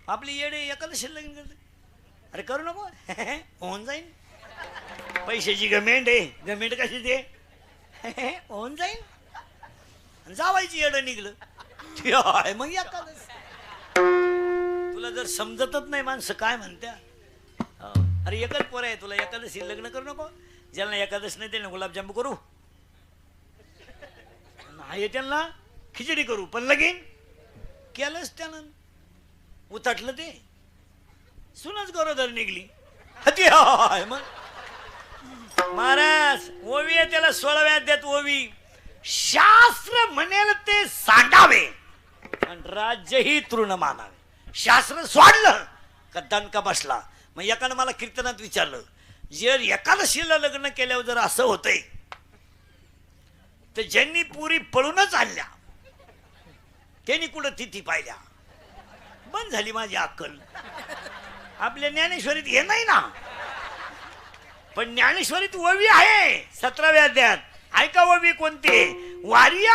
आपली येडे एकादशी लग्न करते. अरे करू नको होऊन जाईन. पैशाची गमेंट आहे. गमेंट कशी ते होऊन जाईन. जावायची येडं निघलं मग एकादशी. तुला जर समजतच नाही माणसं काय म्हणत्या. अरे एकच पोर आहे तुला एकादशी लग्न करू नको. ज्यांना एकादशी नाही त्यांना गुलाबजामू करू नाही त्यांना खिचडी करू. पण लगीन केलंच त्यानं उतटलं ते सुनच गरोदर निघली. मग महाराज ओवी आहे त्याला 16व्या अध्यायात ओवी. शास्त्र म्हणेल ते सांडावे आणि राज्यही तृण मानावे. शास्त्र सोडलं का दणका बसला. मग एकानं मला कीर्तनात विचारलं जर एकादशीला लग्न केल्यावर जर असं होतंय तर ज्यांनी पुरी पळूनच आणल्या त्यांनी कुठं तिथी पाहिल्या. बंद झाली माझी अक्कल. आपल्या ज्ञानेश्वरीत हे नाही ना. पण ज्ञानेश्वरीत ओवी आहे 17व्या अध्यायात. ऐका ओवी कोणती वारिया